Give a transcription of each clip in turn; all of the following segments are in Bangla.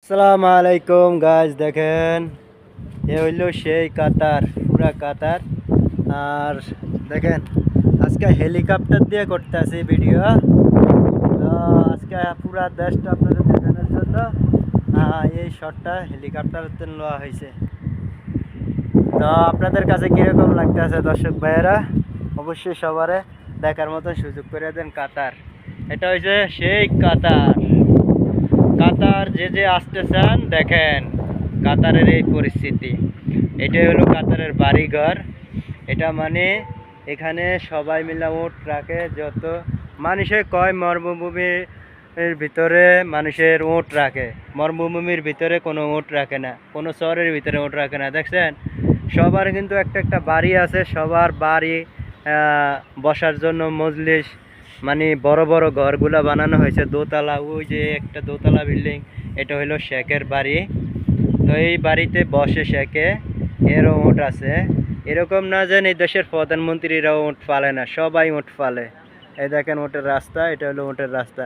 আসসালামু আলাইকুম গাইজ, দেখেন এ হইল সেই কাতার, পুরা কাতার। আর দেখেন আজকে হেলিকপ্টার দিয়ে করতে আছি ভিডিও। তো আজকে পুরা দেশটা আপনাদের দেখানোর জন্য এই শটটা হেলিকপ্টারতে নেওয়া হয়েছে। তো আপনাদের কাছে কীরকম লাগতেছে দর্শক ভাইয়েরা, অবশ্যই সবারে দেখার মতন সুযোগ করে দেন। কাতার, এটা হয়েছে সেই কাতার। কাতার যে আসতে চান, দেখেন কাতারের এই পরিস্থিতি। এটাই হলো কাতারের বাড়িঘর। এটা মানে এখানে সবাই মিলে উট রাখে। যত মানুষে কয় মরুভূমির ভিতরে মানুষের উট রাখে, মরুভূমির ভিতরে কোনো উট রাখে না, কোনো শহরের ভিতরে উট রাখে না। দেখছেন সবার কিন্তু একটা একটা বাড়ি আছে, সবার বাড়ি বসার জন্য মজলিস, মানে বড় বড় ঘরগুলা বানানো হয়েছে দোতলা। ওই যে একটা দোতলা বিল্ডিং, এটা হলো শেখের বাড়ি। তো এই বাড়িতে বসে শেখে, এরও উট আছে। এরকম না যেন এই দেশের প্রধানমন্ত্রীরাও উট ফালে না, সবাই উট ফালে। এই দেখেন উটের রাস্তা, এটা হলো উটের রাস্তা।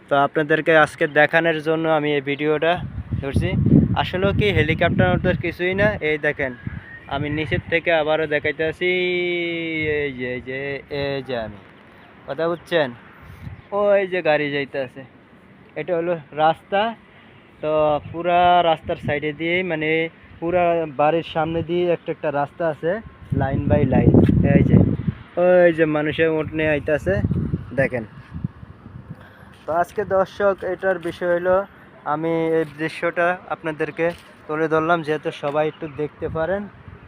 তো আপনাদেরকে আজকে দেখানোর জন্য আমি এই ভিডিওটা ধরছি। আসলে কি হেলিকপ্টার উঠতে কিছুই না। এই দেখেন আমি নিচের থেকে আবারও দেখাইতেছি। এই যে এই যে এই যে আমি কথা বুঝছেন, ওই যে গাড়ি যাইতেছে, এটা হলো রাস্তা। তো পুরা রাস্তার সাইডে দিয়েই, মানে পুরা বাড়ির সামনে দিয়ে একটা একটা রাস্তা আছে, লাইন বাই লাইন। এই যে ওই যে মানুষের উঠ নিয়ে আইতেছে, দেখেন। তো আজকে দর্শক এটার বিষয় হলো, আমি এই দৃশ্যটা আপনাদেরকে তুলে ধরলাম যেহেতু সবাই একটু দেখতে পারেন,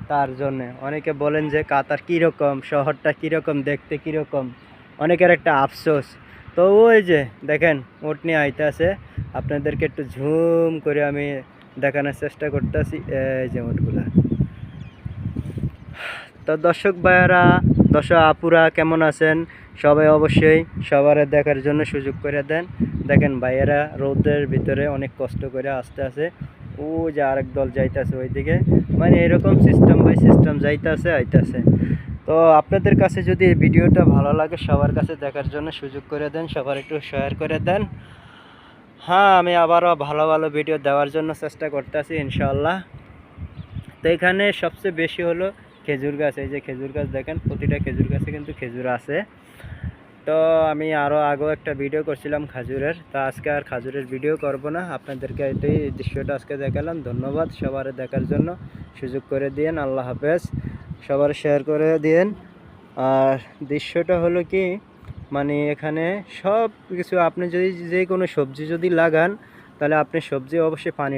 তার জন্যে। অনেকে বলেন যে কাতার কীরকম, শহরটা কীরকম, দেখতে কীরকম, অনেকের একটা আফসোস। তো ওই যে দেখেন উট নিয়ে আইতেছে, আপনাদেরকে একটু ঝুম করে আমি দেখানোর চেষ্টা করতেছি। এই যে উটগুলা। তো দর্শক ভাইয়ারা, দর্শক আপুরা কেমন আছেন? সবাই অবশ্যই সবার দেখার জন্য সুযোগ করে দেন। দেখেন ভাইয়েরা রোদের ভিতরে অনেক কষ্ট করে আসতে আছে। ও যে আরেক দল যাইতেছে ওইদিকে, মানে এরকম সিস্টেম বাই সিস্টেম যাইতেছে আইতেছে। তো আপনাদের কাছে যদি এই ভিডিওটা ভালো লাগে, সবার কাছে দেখার জন্য সুযোগ করে দেন, সবার একটু শেয়ার করে দেন। হ্যাঁ, আমি আবারও ভালো ভালো ভিডিও দেওয়ার জন্য চেষ্টা করতেছি ইনশাআল্লাহ। তো এখানে সবচেয়ে বেশি হলো খেজুর গাছ। এই যে খেজুর গাছ দেখেন, প্রতিটা খেজুর গাছে কিন্তু খেজুর আছে। তো আমি আরও আগেও একটা ভিডিও করছিলাম খাজুরের, তা আজকে আর খাজুরের ভিডিও করব না, আপনাদেরকে এটাই দৃশ্যটা আজকে দেখালাম। ধন্যবাদ সবার দেখার জন্য, সুযোগ করে দিয়েন। আল্লাহ হাফেজ, সবার শেয়ার করে দিয়েন। আর দৃশ্যটা হলো কি, মানে এখানে সব কিছু, আপনি যদি যে কোনো সবজি যদি লাগান, তাহলে আপনি সবজি অবশ্যই পানি